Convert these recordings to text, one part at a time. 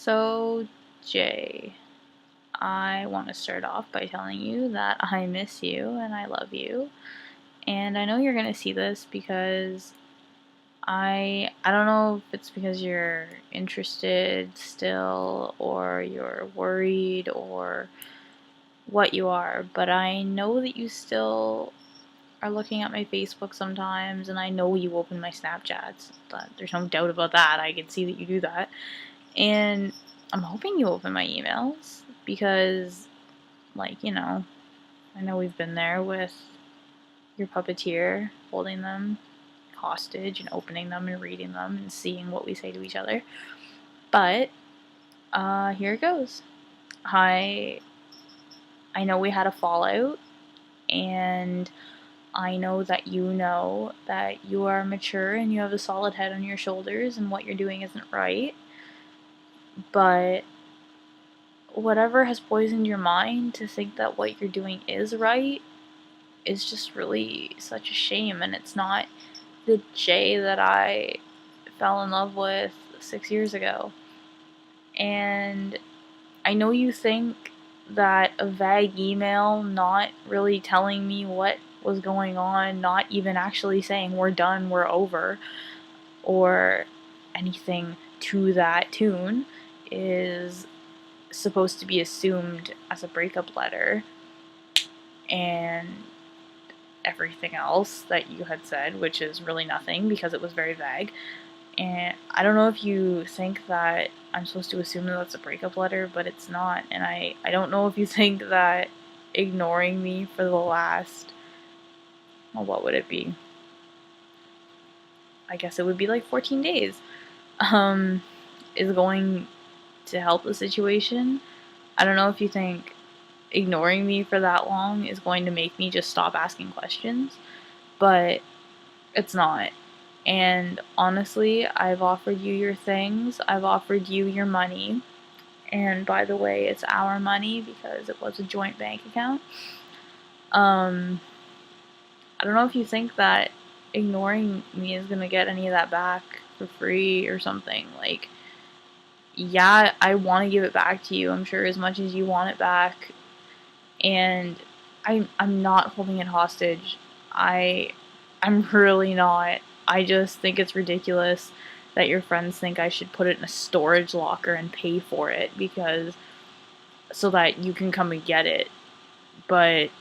So, Jay, I want to start off by telling you that I miss you and I love you. And I know you're going to see this because I don't know if it's because you're interested still or you're worried or what you are, but I know that you still are looking at my Facebook sometimes, and I know you open my Snapchats. There's no doubt about that. I can see that you do that. And I'm hoping you open my emails because, I know we've been there with your puppeteer, holding them hostage and opening them and reading them and seeing what we say to each other. But, here it goes. I know we had a fallout, and I know that you are mature and you have a solid head on your shoulders and what you're doing isn't right. But whatever has poisoned your mind to think that what you're doing is right is just really such a shame. And it's not the Jay that I fell in love with 6 years ago. And I know you think that a vague email not really telling me what was going on, not even actually saying we're done, we're over, or anything to that tune, is supposed to be assumed as a breakup letter, and everything else that you had said, which is really nothing because it was very vague. And I don't know if you think that I'm supposed to assume that that's a breakup letter, but it's not. And I don't know if you think that ignoring me for the last, well, what would it be? I guess it would be like 14 days, is going to help the situation. I don't know if you think ignoring me for that long is going to make me just stop asking questions, but it's not. And honestly, I've offered you your things, I've offered you your money, and by the way, it's our money because it was a joint bank account. I don't know if you think that ignoring me is gonna get any of that back for free or something. Like, yeah, I want to give it back to you, I'm sure, as much as you want it back, and I'm not holding it hostage. I'm really not. I just think it's ridiculous that your friends think I should put it in a storage locker and pay for it because so that you can come and get it. But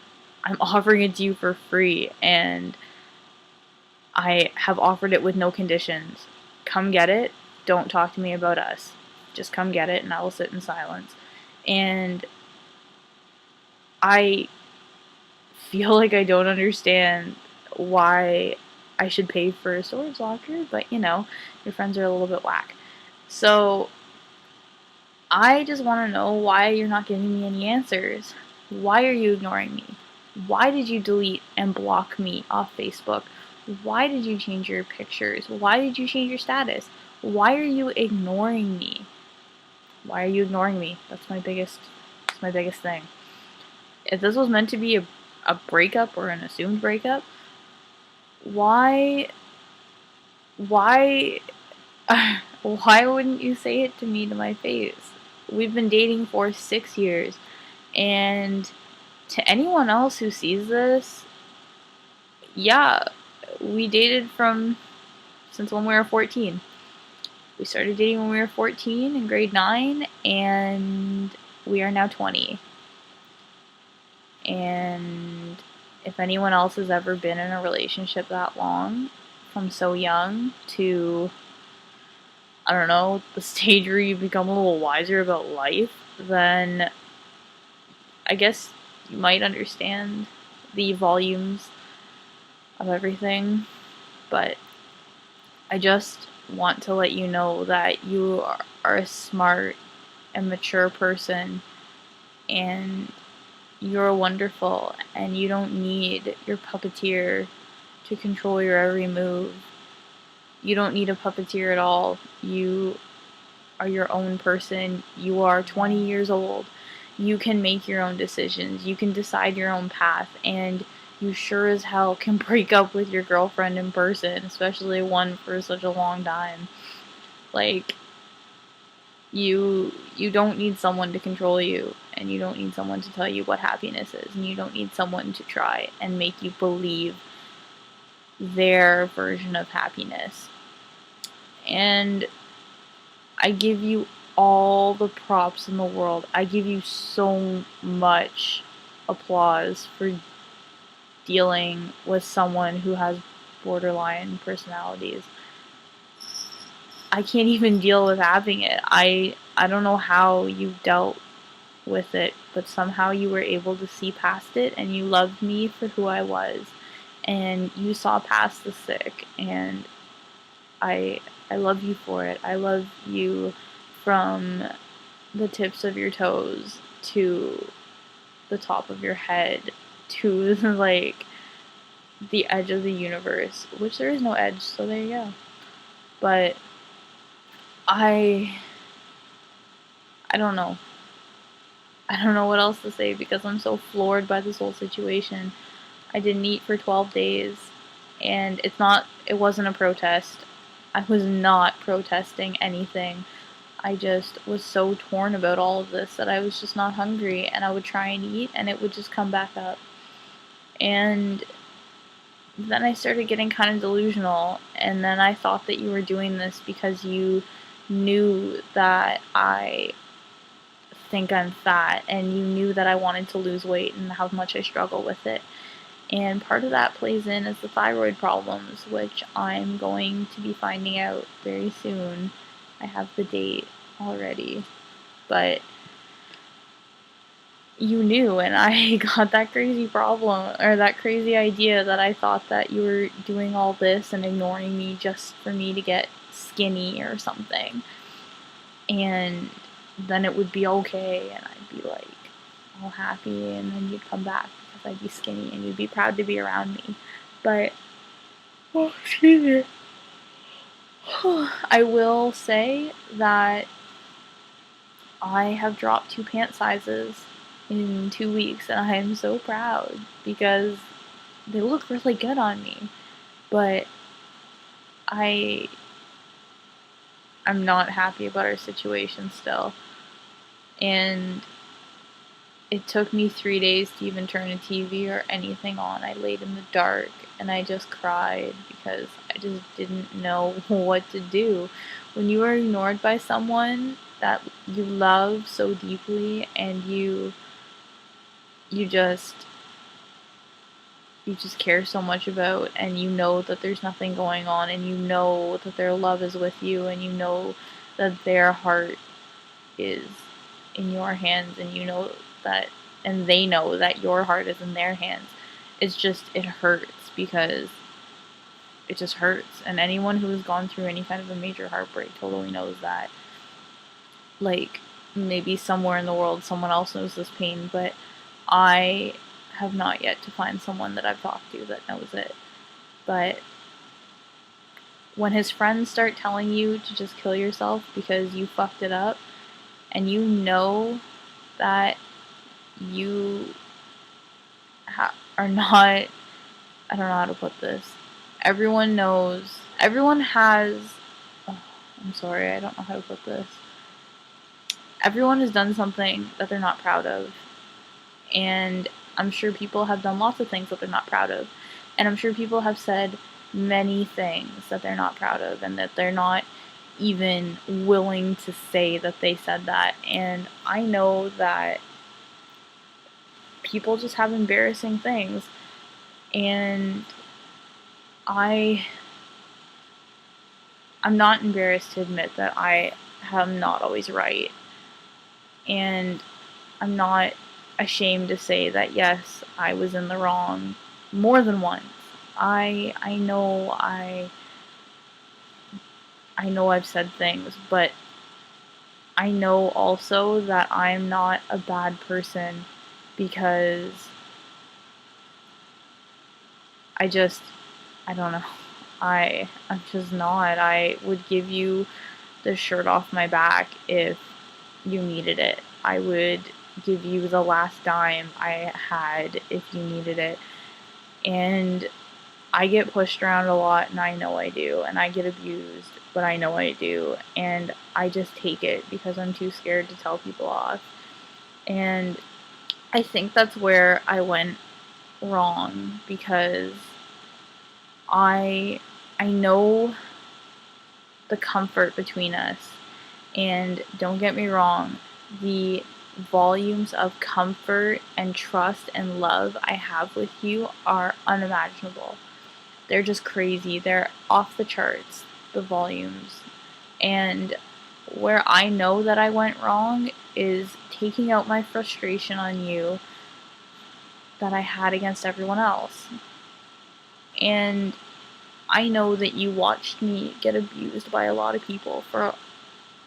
I'm offering it to you for free, and I have offered it with no conditions. Come get it. Don't talk to me about us. Just come get it and I will sit in silence. And I feel like I don't understand why I should pay for a storage locker, but your friends are a little bit whack. So I just want to know why you're not giving me any answers. Why are you ignoring me? Why did you delete and block me off Facebook? Why did you change your pictures? Why did you change your status? Why are you ignoring me? Why are you ignoring me? That's my biggest thing. If this was meant to be a breakup or an assumed breakup, why why why wouldn't you say it to me to my face? We've been dating for 6 years, and to anyone else who sees this, yeah, we dated since when we were 14. We started dating when we were 14 in grade 9, and we are now 20. And if anyone else has ever been in a relationship that long, from so young to, I don't know, the stage where you become a little wiser about life, then I guess you might understand the volumes of everything. But I just want to let you know that you are a smart and mature person, and you're wonderful, and you don't need your puppeteer to control your every move. You don't need a puppeteer at all. You are your own person. You are 20 years old. You can make your own decisions. You can decide your own path, and you sure as hell can break up with your girlfriend in person, especially one for such a long time. Like, You don't need someone to control you, and you don't need someone to tell you what happiness is, and you don't need someone to try and make you believe their version of happiness. And I give you all the props in the world. I give you so much applause for dealing with someone who has borderline personalities. I can't even deal with having it. I don't know how you dealt with it, but somehow you were able to see past it, and you loved me for who I was, and you saw past the sick, and I love you for it. I love you from the tips of your toes to the top of your head to like the edge of the universe, which there is no edge, so there you go. But I don't know. I don't know what else to say because I'm so floored by this whole situation. I didn't eat for 12 days, and it wasn't a protest. I was not protesting anything. I just was so torn about all of this that I was just not hungry, and I would try and eat and it would just come back up. And then I started getting kind of delusional, and then I thought that you were doing this because you knew that I think I'm fat, and you knew that I wanted to lose weight and how much I struggle with it. And part of that plays in as the thyroid problems, which I'm going to be finding out very soon. I have the date already, but you knew, and I got that crazy problem, or that crazy idea that I thought that you were doing all this and ignoring me just for me to get skinny or something. And then it would be okay, and I'd be like all happy, and then you'd come back because I'd be skinny, and you'd be proud to be around me. But, oh, excuse me. I will say that I have dropped 2 pant sizes in 2 weeks, and I am so proud because they look really good on me. But I'm not happy about our situation still. And it took me 3 days to even turn a TV or anything on. I laid in the dark and I just cried because I just didn't know what to do. When you are ignored by someone that you love so deeply, and you just care so much about, and you know that there's nothing going on, and you know that their love is with you, and you know that their heart is in your hands, and you know that, and they know that your heart is in their hands. It hurts because it just hurts. And anyone who has gone through any kind of a major heartbreak totally knows that. Like, maybe somewhere in the world someone else knows this pain, but I have not yet to find someone that I've talked to that knows it. But when his friends start telling you to just kill yourself because you fucked it up, and you know that you are not, I don't know how to put this. Everyone knows, everyone has, oh, I'm sorry, I don't know how to put this. Everyone has done something that they're not proud of. And I'm sure people have done lots of things that they're not proud of. And I'm sure people have said many things that they're not proud of, and that they're not even willing to say that they said that. And I know that people just have embarrassing things, and I'm not embarrassed to admit that I am not always right, and I'm not ashamed to say that yes, I was in the wrong more than once. I know I've said things, but I know also that I'm not a bad person because I don't know. I'm just not. I would give you the shirt off my back if you needed it. I would give you the last dime I had if you needed it. And I get pushed around a lot, and I know I do, and I get abused, but I know I do, and I just take it because I'm too scared to tell people off. And I think that's where I went wrong, because I know the comfort between us, and don't get me wrong, the volumes of comfort and trust and love I have with you are unimaginable. They're just crazy. They're off the charts, the volumes. And where I know that I went wrong is taking out my frustration on you that I had against everyone else. And I know that you watched me get abused by a lot of people for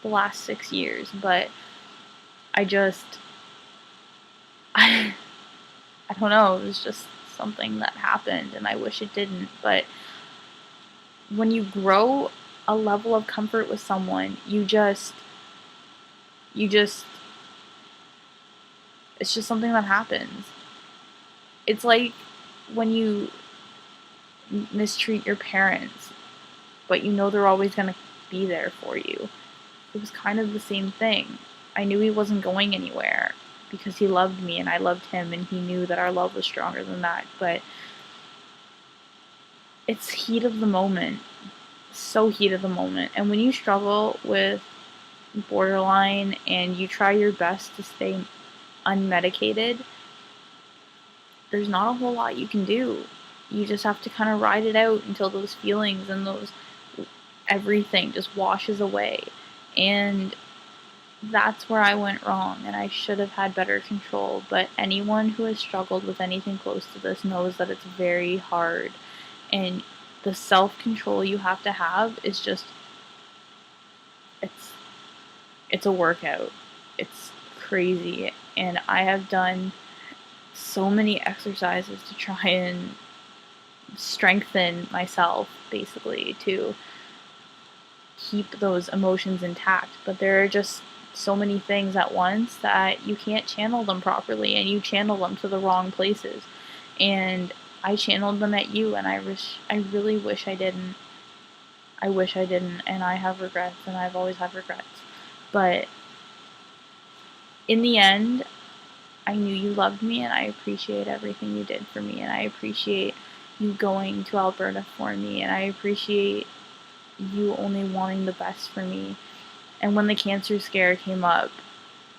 the last 6 years, but I I don't know, it was just something that happened, and I wish it didn't. But when you grow a level of comfort with someone, it's just something that happens. It's like when you mistreat your parents, but you know they're always going to be there for you. It was kind of the same thing. I knew he wasn't going anywhere because he loved me and I loved him, and he knew that our love was stronger than that. But it's heat of the moment. So heat of the moment. And when you struggle with borderline and you try your best to stay unmedicated, there's not a whole lot you can do. You just have to kind of ride it out until those feelings and everything just washes away. And that's where I went wrong, and I should have had better control. But anyone who has struggled with anything close to this knows that it's very hard, and the self-control you have to have is just, it's a workout. It's crazy, and I have done so many exercises to try and strengthen myself, basically, to keep those emotions intact. But there are just so many things at once that you can't channel them properly, and you channel them to the wrong places. And I channeled them at you, and I really wish I didn't. I wish I didn't, and I have regrets, and I've always had regrets. But in the end, I knew you loved me, and I appreciate everything you did for me, and I appreciate you going to Alberta for me, and I appreciate you only wanting the best for me. And when the cancer scare came up,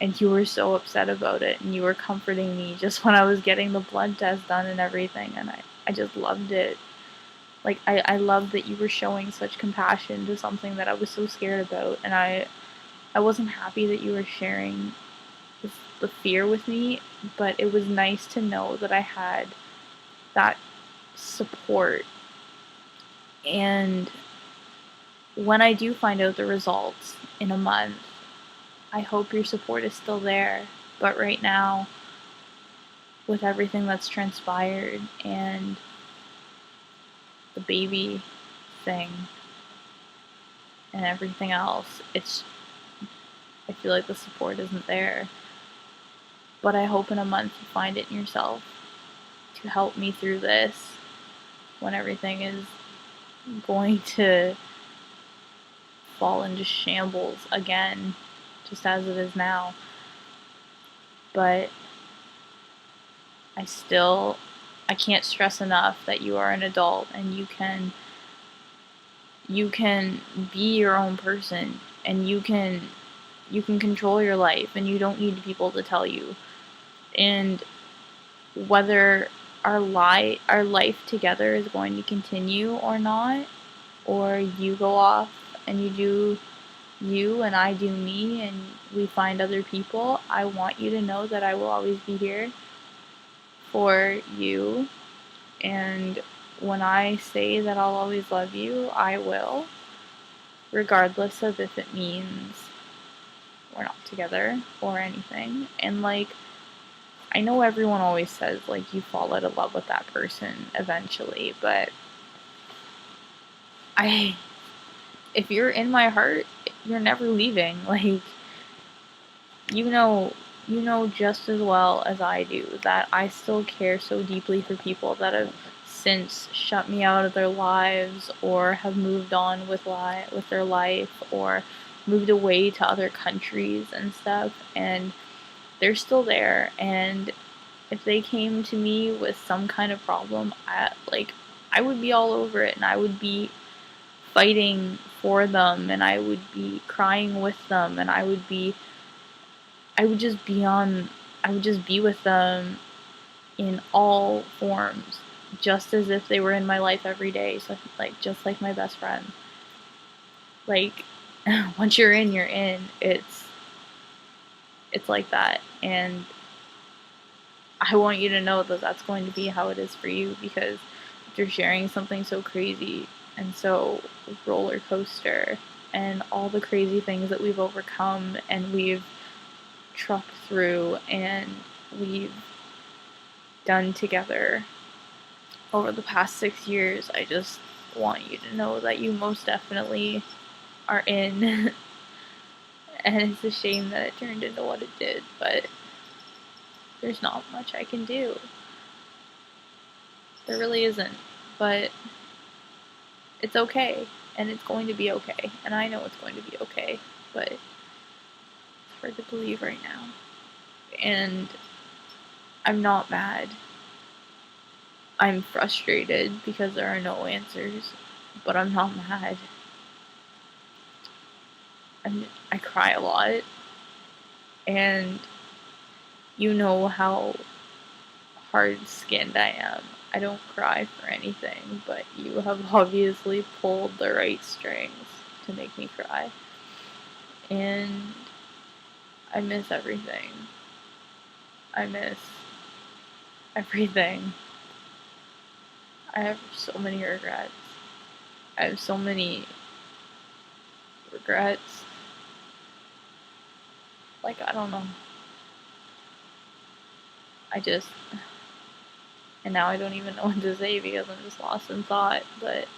and you were so upset about it, and you were comforting me just when I was getting the blood test done and everything, and I just loved it. Like, I loved that you were showing such compassion to something that I was so scared about, and I wasn't happy that you were sharing the fear with me, but it was nice to know that I had that support. And when I do find out the results in a month, I hope your support is still there. But right now, with everything that's transpired and the baby thing and everything else, I feel like the support isn't there. But I hope in a month you find it in yourself to help me through this when everything is going to fall into shambles again, just as it is now. But I can't stress enough that you are an adult, and you can be your own person, and you can control your life, and you don't need people to tell you. And whether our life together is going to continue or not, or you go off and you do you and I do me and we find other people, I want you to know that I will always be here for you. And when I say that I'll always love you, I will, regardless of if it means we're not together or anything. And like, I know everyone always says like you fall out of love with that person eventually, but if you're in my heart, you're never leaving. Like, you know just as well as I do that I still care so deeply for people that have since shut me out of their lives or have moved on with their life or moved away to other countries and stuff, and they're still there. And if they came to me with some kind of problem, I would be all over it, and I would be fighting for them, and I would be crying with them, and I would just be with them in all forms, just as if they were in my life every day. So just like my best friend. Like once you're in, you're in. It's like that, and I want you to know that that's going to be how it is for you, because you're sharing something so crazy and so roller coaster, and all the crazy things that we've overcome and we've trucked through and we've done together over the past 6 years. I just want you to know that you most definitely are in. And it's a shame that it turned into what it did, but there's not much I can do. There really isn't. But it's okay, and it's going to be okay, and I know it's going to be okay, but it's hard to believe right now. And I'm not mad. I'm frustrated because there are no answers, but I'm not mad. I cry a lot, and you know how hard-skinned I am. I don't cry for anything, but you have obviously pulled the right strings to make me cry. And I miss everything. I miss everything. I have so many regrets. I have so many regrets. I don't know. And now I don't even know what to say because I'm just lost in thought, but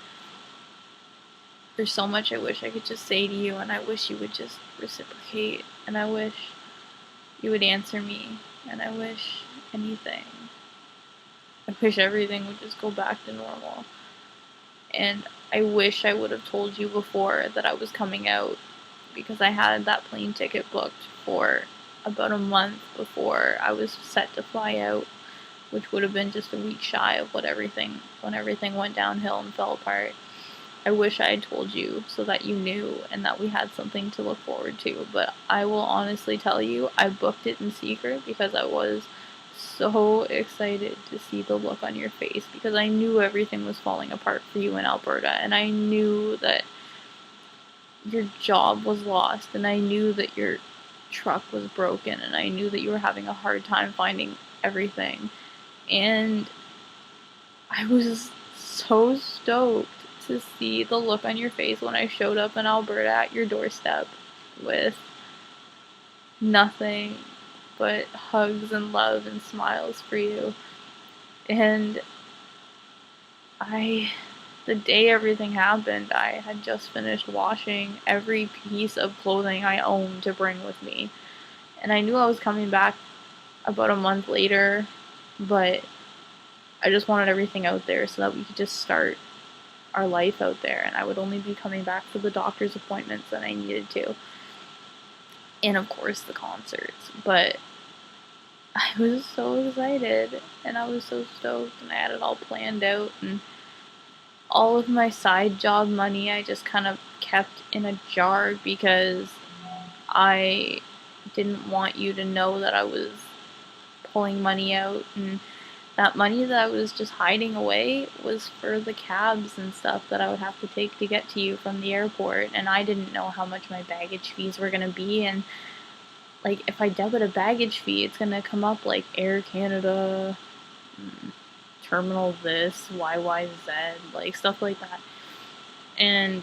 there's so much I wish I could just say to you, and I wish you would just reciprocate, and I wish you would answer me, and I wish anything. I wish everything would just go back to normal. And I wish I would have told you before that I was coming out, because I had that plane ticket booked for about a month before I was set to fly out, which would have been just a week shy of when everything went downhill and fell apart. I wish I had told you so that you knew and that we had something to look forward to, but I will honestly tell you, I booked it in secret because I was so excited to see the look on your face, because I knew everything was falling apart for you in Alberta, and I knew that your job was lost, and I knew that your truck was broken, and I knew that you were having a hard time finding everything. And I was so stoked to see the look on your face when I showed up in Alberta at your doorstep with nothing but hugs and love and smiles for you. And the day everything happened, I had just finished washing every piece of clothing I owned to bring with me. And I knew I was coming back about a month later, but I just wanted everything out there so that we could just start our life out there, and I would only be coming back for the doctor's appointments that I needed to. And of course the concerts. But I was so excited, and I was so stoked, and I had it all planned out, and all of my side job money I just kind of kept in a jar because I didn't want you to know that I was pulling money out, and that money that I was just hiding away was for the cabs and stuff that I would have to take to get to you from the airport, and I didn't know how much my baggage fees were going to be, and if I debit a baggage fee, it's going to come up like Air Canada, Terminal this, YYZ, stuff like that. And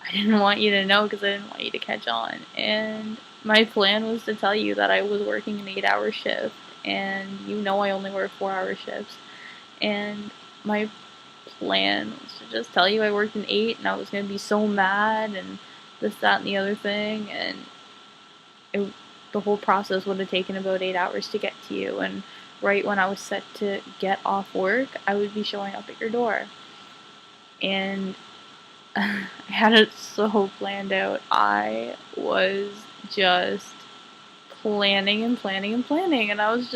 I didn't want you to know because I didn't want you to catch on. And my plan was to tell you that I was working an 8-hour shift, and I only work 4-hour shifts. And my plan was to just tell you I worked an 8, and I was going to be so mad, and this, that, and the other thing, and the whole process would have taken about 8 hours to get to you, and right when I was set to get off work, I would be showing up at your door. And I had it so planned out. I was just planning and planning and planning, and I was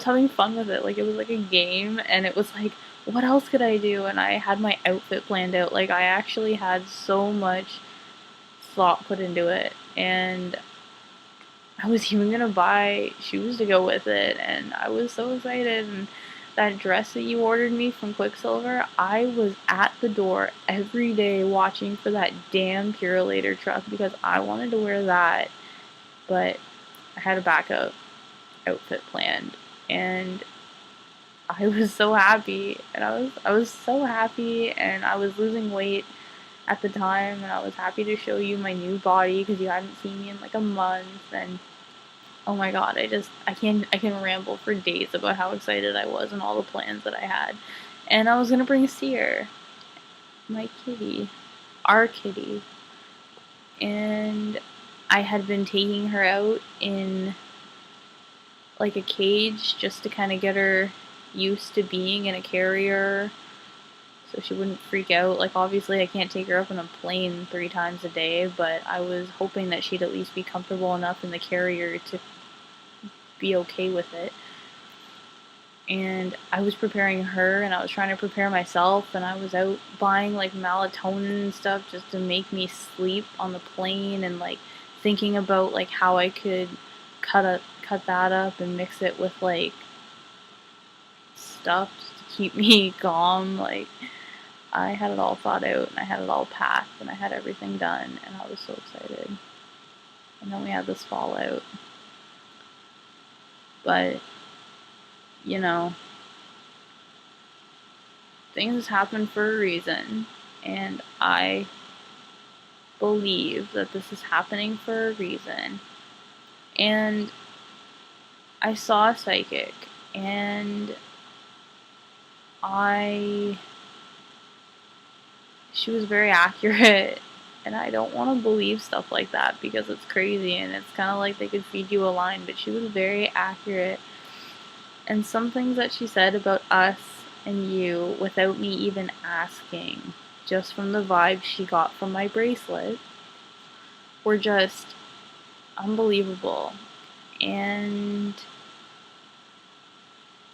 having fun with it. Like, it was like a game, and it was like, what else could I do? And I had my outfit planned out. Like, I actually had so much thought put into it, and I was even gonna buy shoes to go with it, and I was so excited. And that dress that you ordered me from Quicksilver, I was at the door every day watching for that damn Purolator truck because I wanted to wear that, but I had a backup outfit planned, and I was so happy, and I was so happy, and I was losing weight at the time, and I was happy to show you my new body because you hadn't seen me in like a month. And oh my god, I can ramble for days about how excited I was and all the plans that I had. And I was gonna bring Seer, my kitty, our kitty, and I had been taking her out in like a cage just to kind of get her used to being in a carrier so she wouldn't freak out. Like, obviously I can't take her up on a plane 3 times a day, but I was hoping that she'd at least be comfortable enough in the carrier to be okay with it. And I was preparing her, and I was trying to prepare myself, and I was out buying like melatonin and stuff just to make me sleep on the plane, and like thinking about like how I could cut that up and mix it with like stuff to keep me calm. Like, I had it all thought out, and I had it all packed, and I had everything done, and I was so excited. And then we had this fallout. But, you know, things happen for a reason, and I believe that this is happening for a reason. And I saw a psychic, and she was very accurate, and I don't want to believe stuff like that because it's crazy, and it's kind of like they could feed you a line, but she was very accurate. And some things that she said about us and you without me even asking, just from the vibe she got from my bracelet, were just unbelievable. And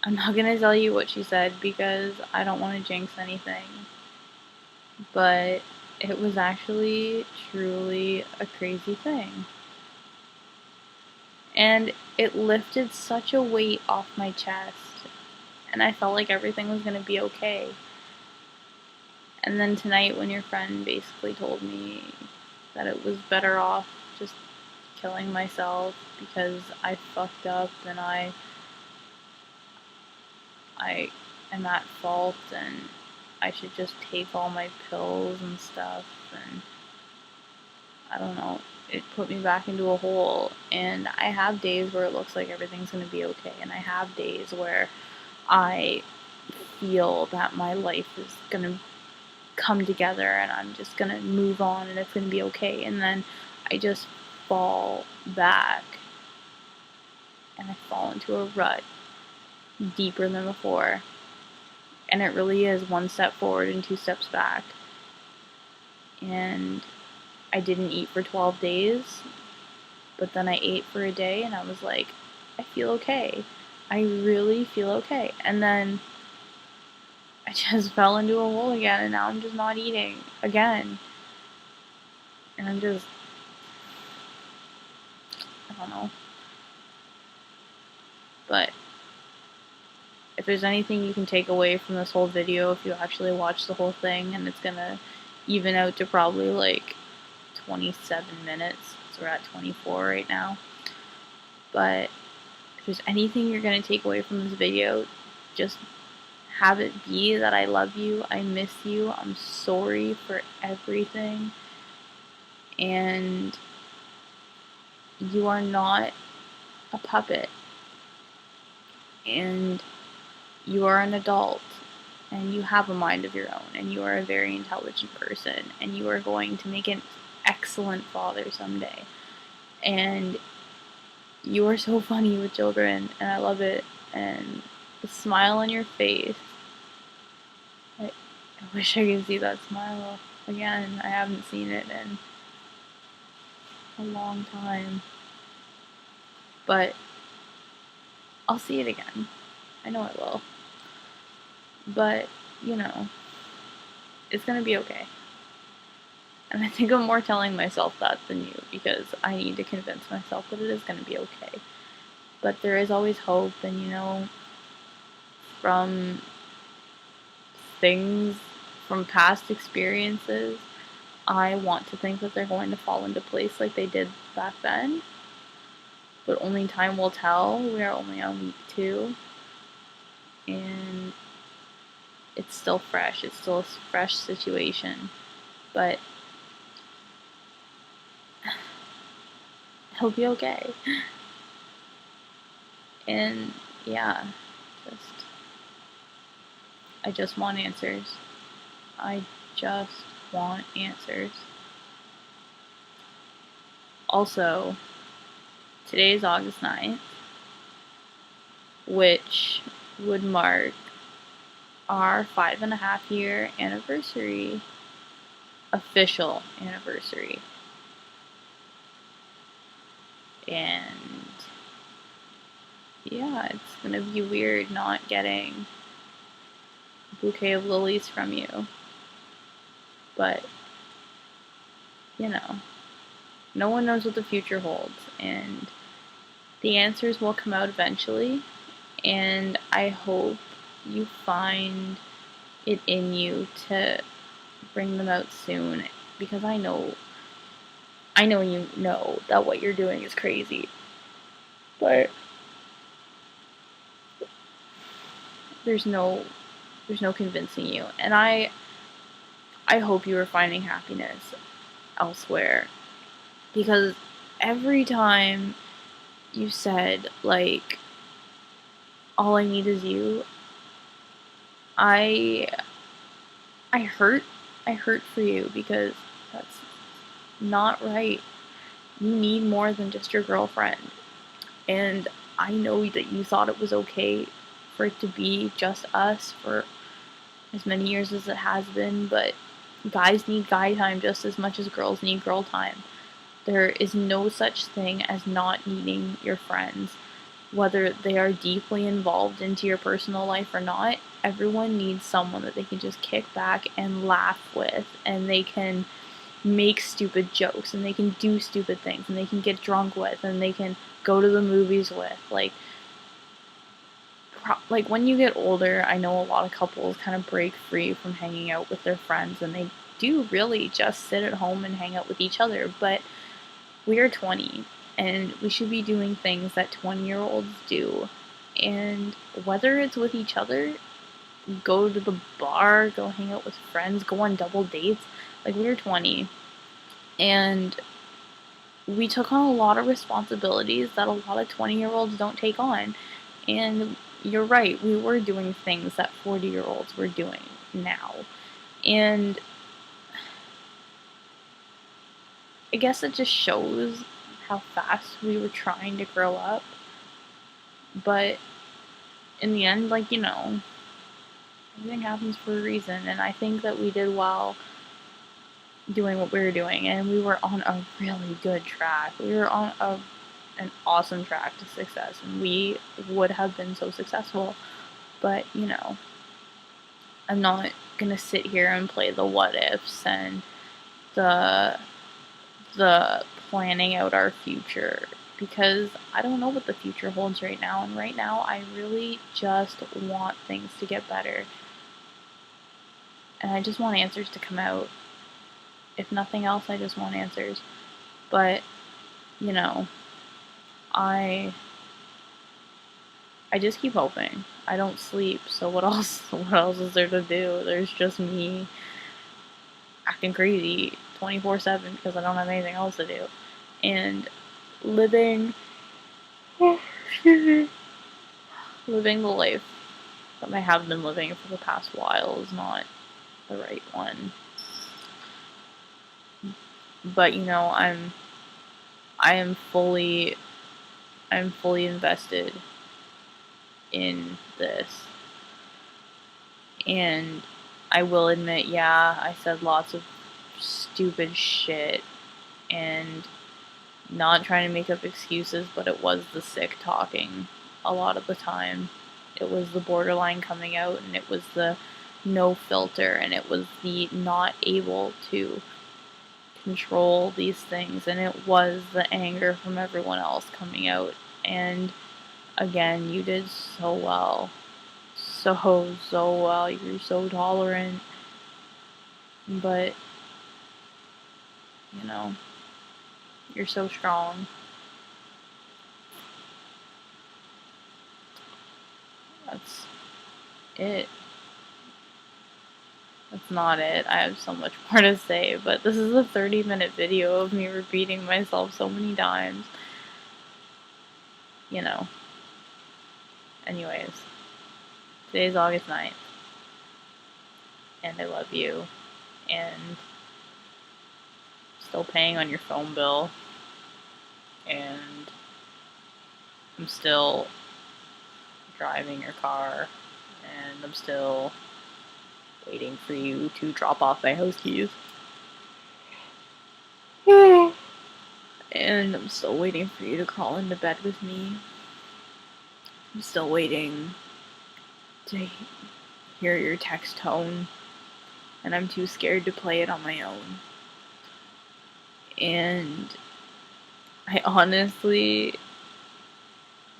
I'm not going to tell you what she said because I don't want to jinx anything. But it was actually truly a crazy thing. And it lifted such a weight off my chest. And I felt like everything was going to be okay. And then tonight, when your friend basically told me that it was better off just killing myself because I fucked up and I am at fault and I should just take all my pills and stuff, and I don't know, it put me back into a hole. And I have days where it looks like everything's going to be okay, and I have days where I feel that my life is going to come together and I'm just going to move on and it's going to be okay. And then I just fall back and I fall into a rut deeper than before. And it really is 1 step forward and 2 steps back. And I didn't eat for 12 days, but then I ate for a day and I was like, I feel okay. I really feel okay. And then I just fell into a hole again, and now I'm just not eating again. And I don't know. But if there's anything you can take away from this whole video, if you actually watch the whole thing, and it's gonna even out to probably like 27 minutes, so we're at 24 right now. But if there's anything you're gonna take away from this video, just have it be that I love you, I miss you, I'm sorry for everything, and you are not a puppet, and you are an adult, and you have a mind of your own, and you are a very intelligent person, and you are going to make an excellent father someday, and you are so funny with children, and I love it. and the smile on your face. I wish I could see that smile again. I haven't seen it in a long time. But I'll see it again. I know I will. But, you know, it's gonna be okay. And I think I'm more telling myself that than you, because I need to convince myself that it is gonna be okay. But there is always hope, and you know, from things, from past experiences, I want to think that they're going to fall into place like they did back then. But only time will tell. We are only on week 2. And it's still fresh. It's still a fresh situation. But he'll be okay. And yeah, I just want answers. I just want answers. Also, today is August 9th, which would mark our 5.5-year anniversary, official anniversary. And yeah, it's gonna be weird not getting a bouquet of lilies from you. But, you know, no one knows what the future holds, and the answers will come out eventually, and I hope you find it in you to bring them out soon, because I know you know that what you're doing is crazy, but there's no convincing you, and I hope you are finding happiness elsewhere, because every time you said, like, all I need is you, I hurt for you, because that's not right. You need more than just your girlfriend. And I know that you thought it was okay for it to be just us for as many years as it has been, but guys need guy time just as much as girls need girl time. There is no such thing as not needing your friends, whether they are deeply involved into your personal life or not. Everyone needs someone that they can just kick back and laugh with, and they can make stupid jokes, and they can do stupid things, and they can get drunk with, and they can go to the movies with. Like when you get older, I know a lot of couples kind of break free from hanging out with their friends, and they do really just sit at home and hang out with each other. But we are 20, and we should be doing things that 20-year-olds do. And whether it's with each other, go to the bar, go hang out with friends, go on double dates. Like, we were 20, and we took on a lot of responsibilities that a lot of 20-year-olds don't take on. And you're right, we were doing things that 40-year-olds were doing now. And I guess it just shows how fast we were trying to grow up. But in the end, like, you know, everything happens for a reason, and I think that we did well doing what we were doing, and we were on a really good track. We were on an awesome track to success, and we would have been so successful. But, you know, I'm not gonna sit here and play the what ifs and the planning out our future, because I don't know what the future holds right now, and right now I really just want things to get better. And I just want answers to come out. If nothing else, I just want answers. But, you know, I just keep hoping. I don't sleep, so what else is there to do? There's just me acting crazy 24/7 because I don't have anything else to do. And living the life that I have been living for the past while is not the right one. But, you know, I am fully invested in this. And I will admit, yeah, I said lots of stupid shit and not trying to make up excuses, but it was the sick talking a lot of the time. It was the borderline coming out, and it was the no filter, and it was the not able to control these things, and it was the anger from everyone else coming out. And again, you did so well. So well. You're so tolerant. But, you know, you're so strong. That's it. That's not it. I have so much more to say, but this is a 30-minute video of me repeating myself so many times. You know. Anyways. Today's August 9th. And I love you. And still paying on your phone bill. And I'm still driving your car. And I'm still waiting for you to drop off my house keys. And I'm still waiting for you to crawl into bed with me. I'm still waiting to hear your text tone. And I'm too scared to play it on my own. And I honestly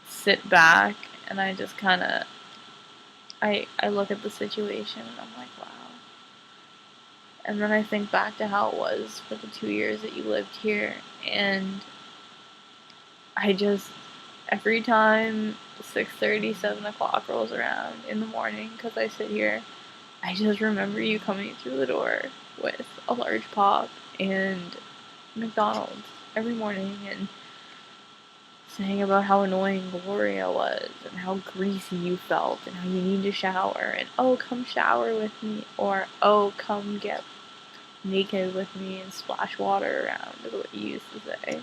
sit back and I just kind of, I look at the situation and I'm like, wow. And then I think back to how it was for the 2 years that you lived here, and I just, every time 6:30, 7 o'clock rolls around in the morning, because I sit here, I just remember you coming through the door with a large pop and McDonald's every morning, and saying about how annoying Gloria was, and how greasy you felt, and how you need to shower, and oh, come shower with me, or oh, come get naked with me and splash water around, is what you used to say.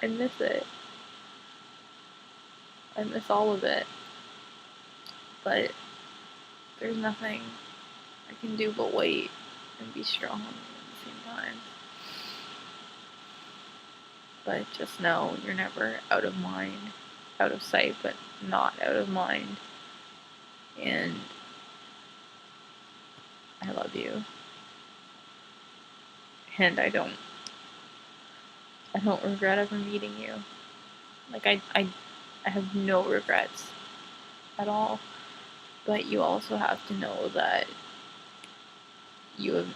I miss it. I miss all of it. But there's nothing I can do but wait and be strong at the same time. But just know you're never out of mind, out of sight, but not out of mind. And I love you. And I don't regret ever meeting you. Like, I have no regrets at all. But you also have to know that you have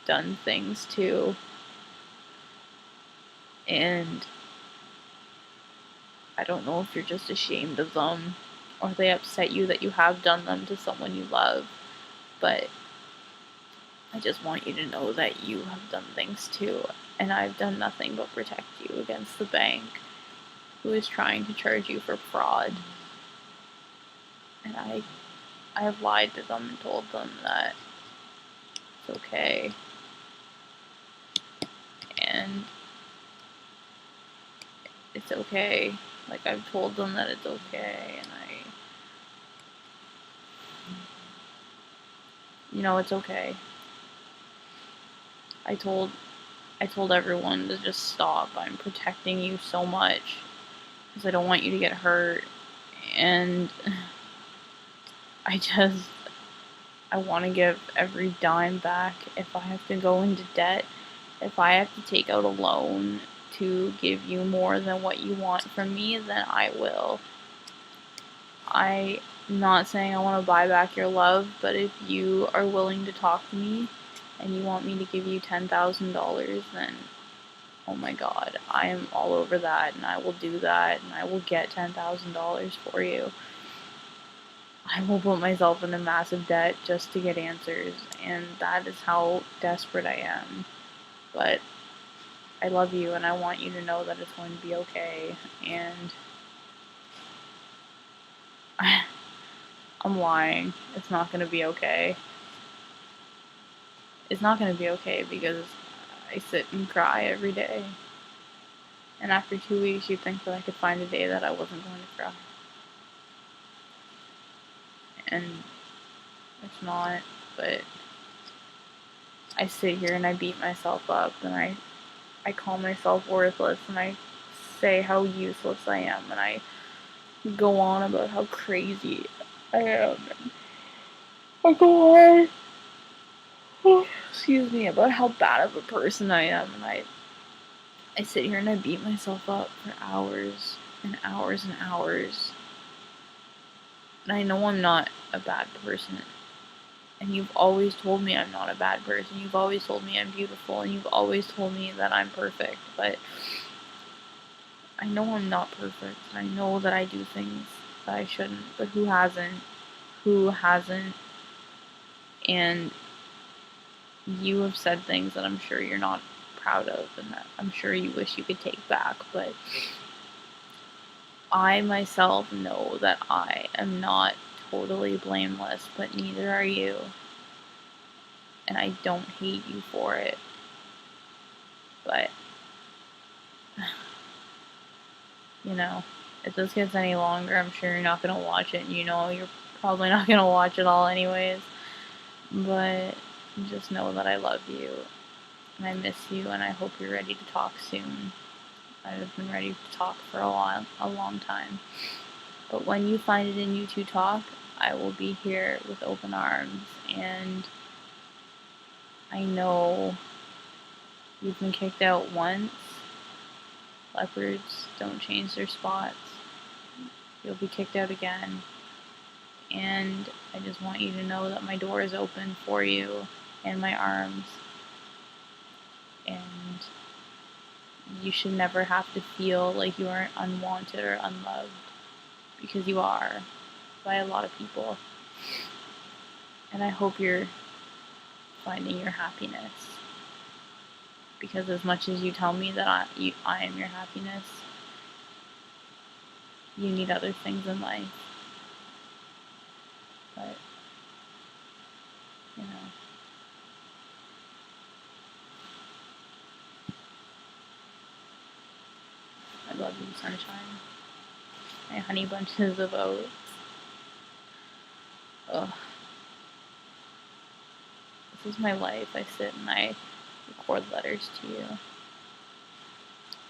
done things too. And I don't know if you're just ashamed of them or they upset you that you have done them to someone you love. But I just want you to know that you have done things too. And I've done nothing but protect you against the bank who is trying to charge you for fraud. And I have lied to them and told them that it's okay. And it's okay. Like, I've told them that it's okay, and it's okay. I told everyone to just stop. I'm protecting you so much because I don't want you to get hurt, and I want to give every dime back. If I have to go into debt, if I have to take out a loan to give you more than what you want from me, then I will. I'm not saying I want to buy back your love, but if you are willing to talk to me and you want me to give you $10,000, then oh my god, I am all over that, and I will do that, and I will get $10,000 for you. I will put myself in a massive debt just to get answers, and that is how desperate I am. But I love you, and I want you to know that it's going to be okay, and I'm lying. It's not going to be okay. It's not going to be okay because I sit and cry every day. And after 2 weeks, you'd think that I could find a day that I wasn't going to cry. And it's not, but I sit here and I beat myself up, and I call myself worthless, and I say how useless I am, and I go on about how crazy I am. I go on, excuse me, about how bad of a person I am, and I sit here and I beat myself up for hours and hours and hours. And I know I'm not a bad person. And you've always told me I'm not a bad person. You've always told me I'm beautiful, and you've always told me that I'm perfect. But I know I'm not perfect. I know that I do things that I shouldn't. But who hasn't? Who hasn't? And you have said things that I'm sure you're not proud of, and that I'm sure you wish you could take back. But I myself know that I am not totally blameless, but neither are you. And I don't hate you for it. But, you know, if this gets any longer, I'm sure you're not going to watch it. And you know you're probably not going to watch it all anyways. But just know that I love you. And I miss you. And I hope you're ready to talk soon. I've been ready to talk for a long time. But when you find it in you to talk, I will be here with open arms. And I know you've been kicked out once. Leopards don't change their spots. You'll be kicked out again. And I just want you to know that my door is open for you and my arms. And you should never have to feel like you are unwanted or unloved. Because you are, by a lot of people. And I hope you're finding your happiness. Because as much as you tell me that I am your happiness, you need other things in life. But, you know, I love you, sunshine. My honey bunches of oats. Ugh. This is my life. I sit and I record letters to you.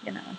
You know.